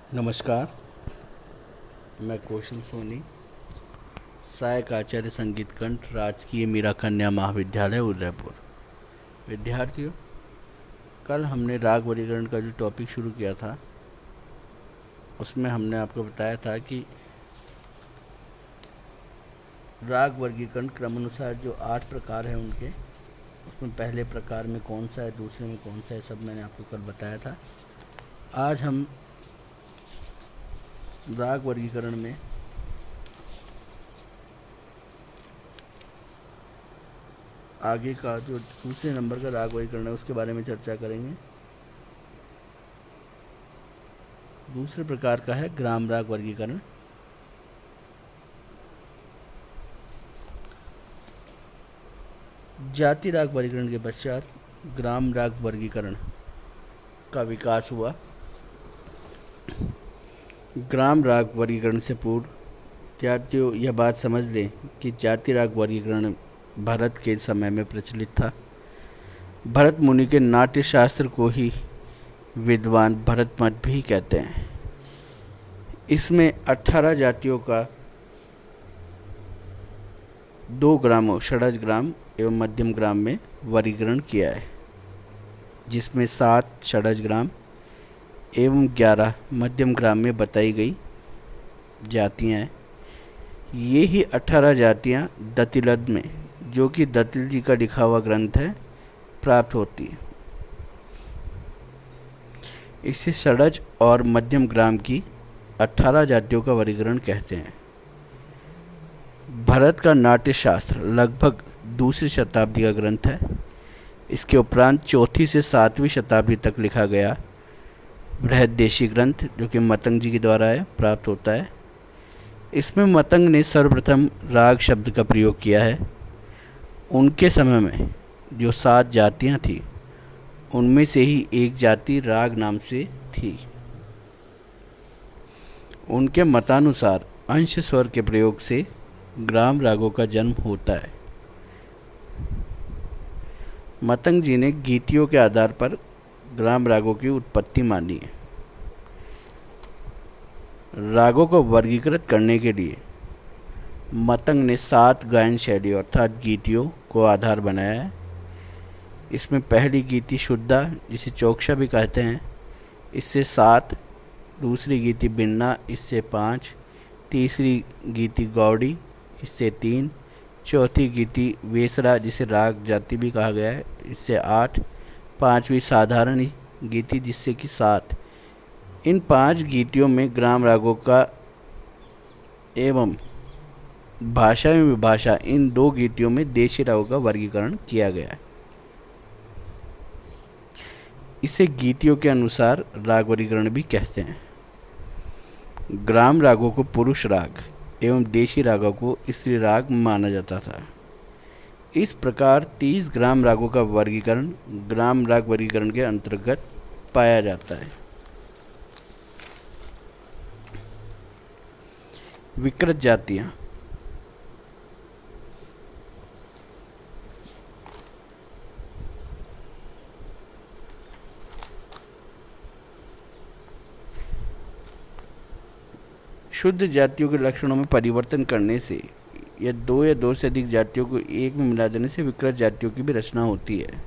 नमस्कार। मैं कौशल सोनी, सहायक आचार्य संगीत कंठ, राजकीय मीरा कन्या महाविद्यालय उदयपुर। विद्यार्थियों, कल हमने राग वर्गीकरण का जो टॉपिक शुरू किया था उसमें हमने आपको बताया था कि राग वर्गीकरण क्रमानुसार जो 8 प्रकार हैं उनके, उसमें पहले प्रकार में कौन सा है, दूसरे में कौन सा है, सब मैंने आपको कल बताया था। आज हम राग वर्गीकरण में आगे का जो दूसरे नंबर का राग वर्गीकरण है उसके बारे में चर्चा करेंगे। दूसरे प्रकार का है ग्राम राग वर्गीकरण। जाति राग वर्गीकरण के पश्चात ग्राम राग वर्गीकरण का विकास हुआ। ग्राम राग वर्गीकरण से पूर्व विद्यार्थियों यह बात समझ लें कि जाति राग वर्गीकरण भरत के समय में प्रचलित था। भरत मुनि के नाट्य शास्त्र को ही विद्वान भरत मत भी कहते हैं। इसमें 18 जातियों का 2 ग्रामों षडज ग्राम एवं मध्यम ग्राम में वर्गीकरण किया है, जिसमें 7 षडज ग्राम एवं 11 मध्यम ग्राम में बताई गई जातियां हैं। ये ही 18 जातियां दतिलद में, जो कि दतिल जी का लिखा हुआ ग्रंथ है, प्राप्त होती है। इसे षडज और मध्यम ग्राम की 18 जातियों का वर्गीकरण कहते हैं। भरत का नाट्य शास्त्र लगभग दूसरी शताब्दी का ग्रंथ है। इसके उपरांत चौथी से 7वीं शताब्दी तक लिखा गया बृहद्देशी ग्रंथ, जो कि मतंग जी के द्वारा है, प्राप्त होता है। इसमें मतंग ने सर्वप्रथम राग शब्द का प्रयोग किया है। उनके समय में जो 7 जातियां थी उनमें से ही एक जाति राग नाम से थी। उनके मतानुसार अंश स्वर के प्रयोग से ग्राम रागों का जन्म होता है। मतंग जी ने गीतियों के आधार पर ग्राम रागों की उत्पत्ति मानी है। रागों को वर्गीकृत करने के लिए मतंग ने 7 गायन शैलियों अर्थात गीतियों को आधार बनाया है। इसमें पहली गीति शुद्धा, जिसे चौकशा भी कहते हैं, इससे 7, दूसरी गीति बिन्ना, इससे 5, तीसरी गीति गौड़ी, इससे 3, चौथी गीति वेसरा, जिसे राग जाति भी कहा गया है, इससे 8, पांचवी साधारण गीति, जिससे कि 7। इन 5 गीतियों में ग्राम रागों का एवं भाषा एवं विभाषा, इन 2 गीतियों में देशी रागों का वर्गीकरण किया गया है। इसे गीतियों के अनुसार राग वर्गीकरण भी कहते हैं। ग्राम रागों को पुरुष राग एवं देशी रागों को स्त्री राग माना जाता था। इस प्रकार 30 ग्राम रागों का वर्गीकरण ग्राम राग वर्गीकरण के अंतर्गत पाया जाता है। विकृत जातियां। शुद्ध जातियों के लक्षणों में परिवर्तन करने से या 2 या 2 से अधिक जातियों को एक में मिला देने से विकृत जातियों की भी रचना होती है।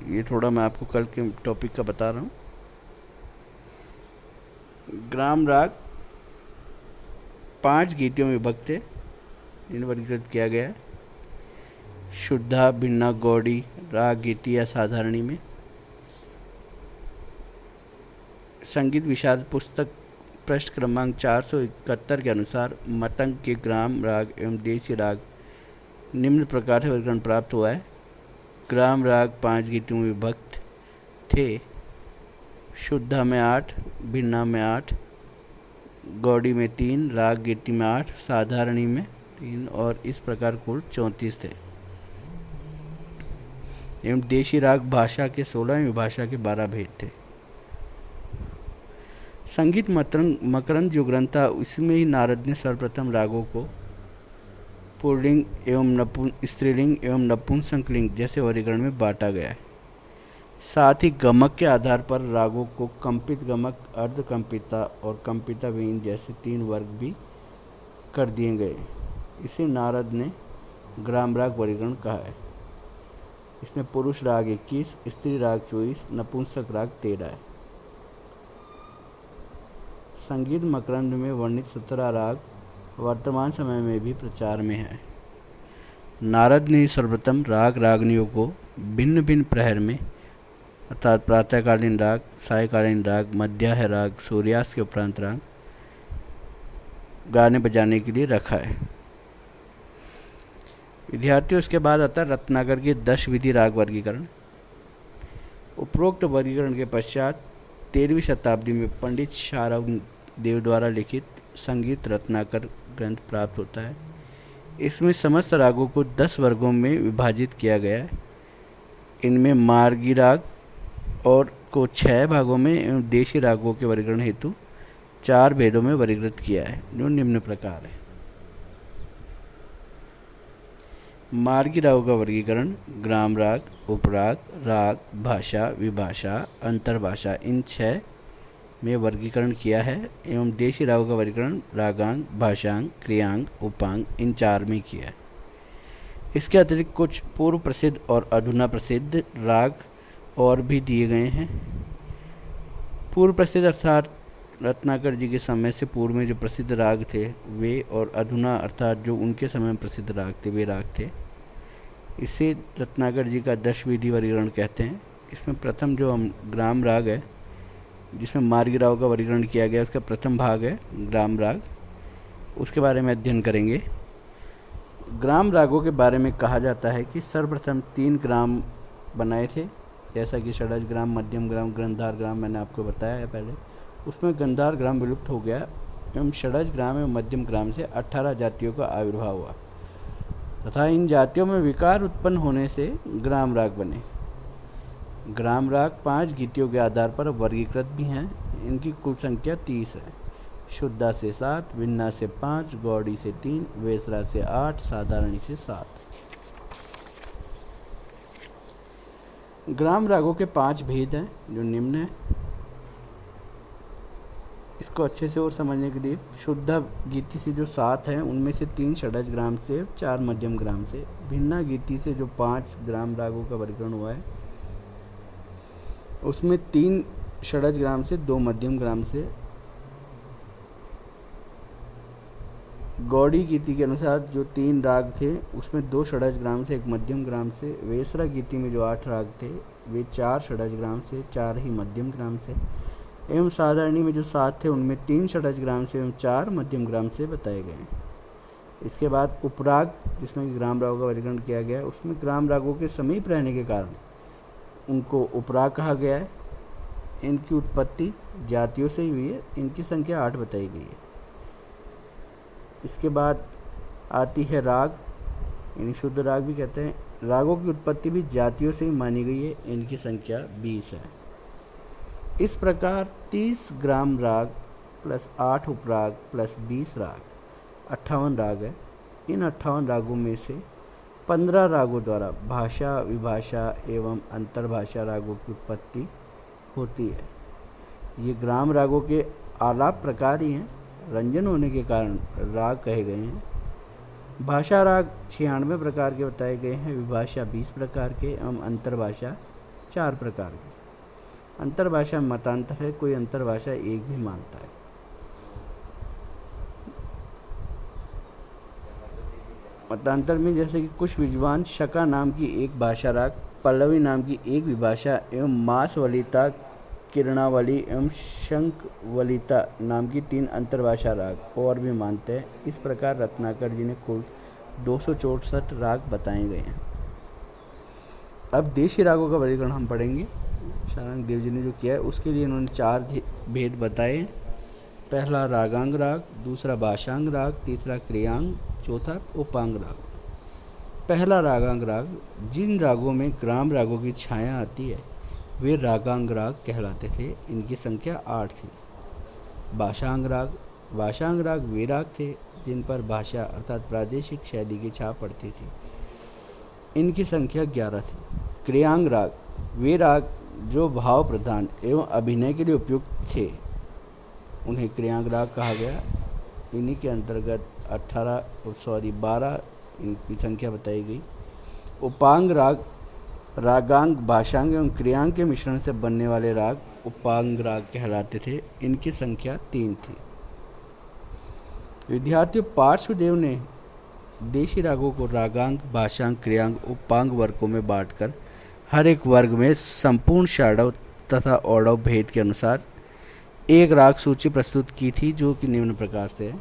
ये थोड़ा मैं आपको कल के टॉपिक का बता रहा हूँ। ग्राम राग 5 गीतियों में विभक्त है, इन्हें वर्गीकृत किया गया है। शुद्धा, भिन्ना, गौड़ी, राग गीति या साधारणी में। संगीत विषाद पुस्तक पृष्ठ क्रमांक 471 के अनुसार मतंग के ग्राम राग एवं देशी राग निम्न प्रकार से वर्गीकरण प्राप्त हुआ है। ग्राम राग 5 गीतियों में विभक्त थे। शुद्धा में 8, भिन्ना में 8, गौड़ी में 3, राग गीति में 8, साधारणी में 3 और इस प्रकार कुल 34 थे। एवं देशी राग भाषा के 16 एवं विभाषा के 12 भेद थे। संगीत मकरंद जो ग्रंथ था, इसमें ही नारद ने सर्वप्रथम रागों को पुल्लिंग एवं स्त्रीलिंग एवं नपुंसकलिंग जैसे वर्गीकरण में बांटा गया है। साथ ही गमक के आधार पर रागों को कंपित गमक, अर्ध कंपिता और कंपिता विहीन जैसे 3 वर्ग भी कर दिए गए। इसे नारद ने ग्राम राग वर्गीकरण कहा है। इसमें पुरुष राग 21, स्त्री राग 24, नपुंसक राग 13 है। संगीत मकरंद में वर्णित 17 राग वर्तमान समय में भी प्रचार में है। नारद ने सर्वप्रथम राग रागनियों को भिन्न भिन्न प्रहर में अर्थात प्रातःकालीन राग, सायकालीन राग, मध्याह्न राग, सूर्यास्त के उपरांत राग गाने बजाने के लिए रखा है। विद्यार्थियों, उसके बाद आता है रत्नाकर की 10 विधि राग वर्गीकरण। उपरोक्त वर्गीकरण के पश्चात 13वीं शताब्दी में पंडित शारंग देव द्वारा लिखित संगीत रत्नाकर ग्रंथ प्राप्त होता है। इसमें समस्त रागों को 10 वर्गों में विभाजित किया गया है। इनमें मार्गी राग और को 6 भागों में एवं देशी रागों के वर्गीकरण हेतु 4 भेदों में वर्गीकृत किया है, जो निम्न प्रकार है। मार्गी रागों का वर्गीकरण ग्राम राग, उपराग, राग, भाषा, विभाषा, अंतर्भाषा इन 6 में वर्गीकरण किया है एवं देशी रागों का वर्गीकरण रागांग, भाषांग, क्रियांग, उपांग इन 4 में किया है। इसके अतिरिक्त कुछ पूर्व प्रसिद्ध और अधुना प्रसिद्ध राग और भी दिए गए हैं। पूर्व प्रसिद्ध अर्थात रत्नाकर जी के समय से पूर्व में जो प्रसिद्ध राग थे वे, और अधुना अर्थात जो उनके समय में प्रसिद्ध राग थे वे राग थे। इसे रत्नाकर जी का 10 विधि वर्गीकरण कहते हैं। इसमें प्रथम जो हम ग्राम राग है, जिसमें मार्गी रागों का वर्गीकरण किया गया, उसका प्रथम भाग है ग्राम राग। उसके बारे में अध्ययन करेंगे। ग्राम रागों के बारे में कहा जाता है कि सर्वप्रथम 3 ग्राम बनाए थे, जैसा कि षडज ग्राम, मध्यम ग्राम, गंधार ग्राम मैंने आपको बताया है पहले। उसमें गंधार ग्राम विलुप्त हो गया एवं षडज ग्राम एवं मध्यम ग्राम से 18 जातियों का आविर्भाव हुआ तथा इन जातियों में विकार उत्पन्न होने से ग्राम राग बने। ग्राम राग 5 गीतियों के आधार पर वर्गीकृत भी हैं। इनकी कुल संख्या 30 है। शुद्धा से 7, भिन्ना से 5, गौड़ी से 3, वेसरा से 8, साधारणी से 7। ग्राम रागों के 5 भेद हैं जो निम्न है। इसको अच्छे से और समझने के लिए शुद्ध गीति से जो 7 हैं उनमें से 3 षडज ग्राम से, 4 मध्यम ग्राम से। भिन्ना गीति से जो 5 ग्राम रागों का वर्गीकरण हुआ है उसमें 3 षडज ग्राम से, 2 मध्यम ग्राम से। गौड़ी गीति के अनुसार जो 3 राग थे उसमें 2 षडज ग्राम से, 1 मध्यम ग्राम से। वेसरा गीति में जो 8 राग थे वे 4 षडज ग्राम से, 4 ही मध्यम ग्राम से। एवं साधारणी में जो 7 थे उनमें 3 षडज ग्राम से एवं 4 मध्यम ग्राम से बताए गए हैं। इसके बाद उपराग, जिसमें ग्राम रागों का वर्गीकरण किया गया है, उसमें ग्राम रागों के समीप रहने के कारण उनको उपराग कहा गया है। इनकी उत्पत्ति जातियों से ही हुई है। इनकी संख्या 8 बताई गई है। इसके बाद आती है राग, इन्हें शुद्ध राग भी कहते हैं। रागों की उत्पत्ति भी जातियों से ही मानी गई है। इनकी संख्या 20 है। इस प्रकार 30 ग्राम राग प्लस 8 उपराग प्लस 20 राग 58 राग है। इन 58 रागों में से 15 रागों द्वारा भाषा, विभाषा एवं अंतर्भाषा रागों की उत्पत्ति होती है। ये ग्राम रागों के आलाप प्रकार ही हैं। रंजन होने के कारण राग कहे गए हैं। भाषा राग 96 प्रकार के बताए गए हैं, विभाषा 20 प्रकार के एवं अंतर्भाषा 4 प्रकार के। अंतर्भाषा में मतांतर है, कोई अंतर्भाषा एक भी मानता है। मतांतर में जैसे कि कुछ विद्वान शका नाम की एक भाषा राग, पल्लवी नाम की एक विभाषा एवं मासवलिता, किरणावली एवं शंखवलिता नाम की 3 अंतर्भाषा राग और भी मानते हैं। इस प्रकार रत्नाकर जी ने कुल 264 राग बताए गए हैं। अब देशी रागों का वर्गीकरण हम पढ़ेंगे। शारंग देव जी ने जो किया है उसके लिए इन्होंने 4 भेद बताए। पहला रागांग राग, दूसरा भाषांग राग, तीसरा क्रियांग, चौथा उपांग राग। पहला रागांग राग, जिन रागों में ग्राम रागों की छाया आती है वे रागांग राग कहलाते थे। इनकी संख्या 8 थी। भाषांग राग वे राग थे जिन पर भाषा अर्थात प्रादेशिक शैली की छाप पड़ती थी। इनकी संख्या 11 थी। क्रियांग राग वे राग जो भाव प्रधान एवं अभिनय के लिए उपयुक्त थे उन्हें क्रियांग राग कहा गया। इन्हीं के अंतर्गत 12 इनकी संख्या बताई गई। उपांग राग रागांग, भाषांग एवं क्रियांग के मिश्रण से बनने वाले राग उपांग राग कहलाते थे। इनकी संख्या 3 थी। विद्यार्थियों, पार्श्वदेव ने देशी रागों को रागांग, भाषांग, क्रियांग, उपांग वर्गों में बांटकर हर एक वर्ग में संपूर्ण षाडव तथा औडव भेद के अनुसार एक राग सूची प्रस्तुत की थी, जो कि निम्न प्रकार से है।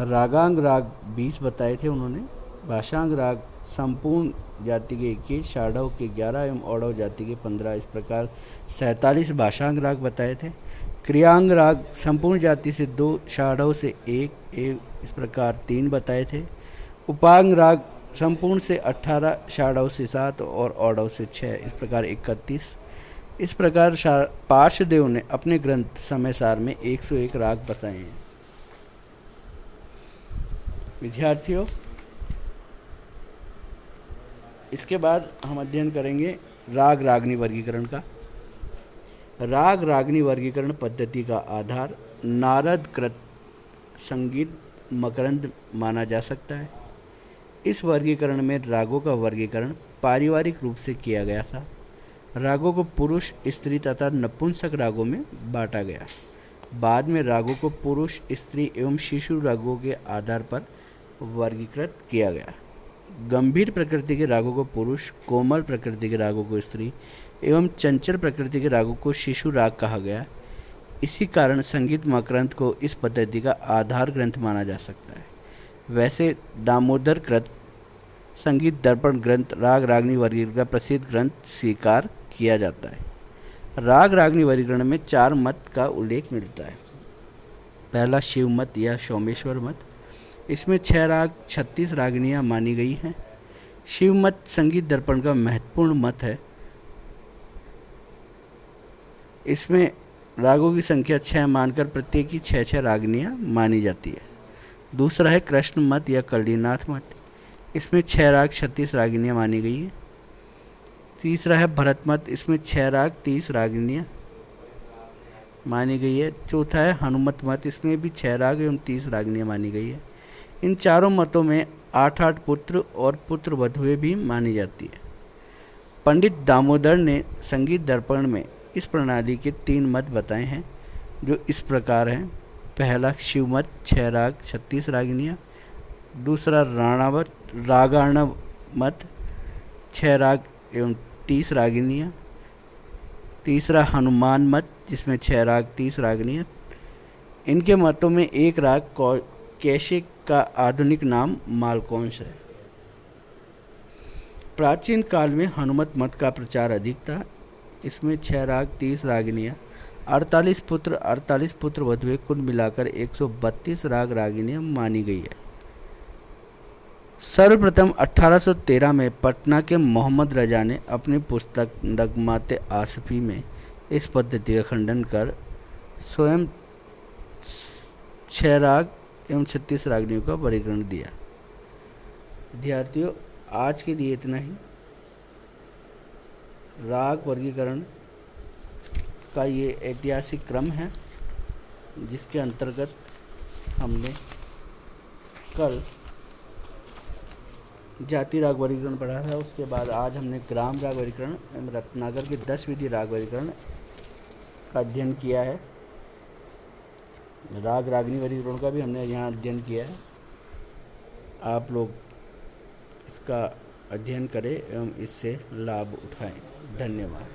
रागांग राग 20 बताए थे उन्होंने। भाषांग राग संपूर्ण जाति के 21, षाडव के 11 एवं औडव जाति के 15, इस प्रकार 47 भाषांग राग बताए थे। क्रियांग राग संपूर्ण जाति से 2, षाडव से 1, इस प्रकार 3 बताए थे। उपांग राग संपूर्ण से 18, षाडव से 7 और औडव से 6, इस प्रकार 31। इस प्रकार पार्श्वदेव ने अपने ग्रंथ समयसार में 101 राग बताए हैं। विद्यार्थियों, इसके बाद हम अध्ययन करेंगे राग रागनी वर्गीकरण का। राग रागनी वर्गीकरण पद्धति का आधार नारद कृत संगीत मकरंद माना जा सकता है। इस वर्गीकरण में रागों का वर्गीकरण पारिवारिक रूप से किया गया था। रागों को पुरुष, स्त्री तथा नपुंसक रागों में बांटा गया। बाद में रागों को पुरुष, स्त्री एवं शिशु रागों के आधार पर वर्गीकृत किया गया। गंभीर प्रकृति के रागों को पुरुष, कोमल प्रकृति के रागों को स्त्री एवं चंचल प्रकृति के रागों को शिशु राग कहा गया। इसी कारण संगीत मकरंद को इस पद्धति का आधार ग्रंथ माना जा सकता है। वैसे दामोदर कृत संगीत दर्पण ग्रंथ राग रागनी वर्गीकरण का प्रसिद्ध ग्रंथ स्वीकार किया जाता है। राग रागनी वर्गीकरण में 4 मत का उल्लेख मिलता है। पहला शिव मत या सोमेश्वर मत। इसमें 6 राग 36 रागनियाँ मानी गई हैं। शिव मत संगीत दर्पण का महत्वपूर्ण मत है। इसमें रागों की संख्या 6 मानकर प्रत्येक की 6 रागनियाँ मानी जाती है। दूसरा है कृष्ण मत या कल्लीनाथ मत। इसमें 6 राग 36 रागनियाँ मानी गई है। तीसरा है भरत मत। इसमें 6 राग 30 रागनियाँ मानी गई है। चौथा है हनुमत मत। इसमें भी 6 राग एवं 30 रागनियाँ मानी गई है। इन चारों मतों में 8 पुत्र और पुत्र वधुएं भी मानी जाती है। पंडित दामोदर ने संगीत दर्पण में इस प्रणाली के 3 मत बताए हैं, जो इस प्रकार हैं। पहला शिव मत 6 राग 36 रागनियाँ। दूसरा रागार्णव मत 6 राग एवं 30 रागनियाँ। तीसरा हनुमान मत जिसमें 6 राग 30 रागनियाँ। इनके मतों में एक राग कैशिक का आधुनिक नाम मालकोंस है। प्राचीन काल में हनुमत मत का प्रचार अधिक था। इसमें 6 राग 30 रागनियाँ, 48 पुत्र वधुएं, कुल मिलाकर 132 राग रागिनियाँ मानी गई है। सर्वप्रथम 1813 में पटना के मोहम्मद रजा ने अपनी पुस्तक नगमाते आसफी में इस पद्धति का खंडन कर स्वयं 6 राग एवं 36 रागनियों का वर्गीकरण दिया। विद्यार्थियों, आज के लिए इतना ही। राग वर्गीकरण का ये ऐतिहासिक क्रम है, जिसके अंतर्गत हमने कल जाति राग वर्गीकरण पढ़ा था। उसके बाद आज हमने ग्राम राग वर्गीकरण एवं रत्नाकर के 10 विधि राग वर्गीकरण का अध्ययन किया है। राग रागनी वर्गीकरण का भी हमने यहाँ अध्ययन किया है। आप लोग इसका अध्ययन करें एवं इससे लाभ उठाएं। धन्यवाद।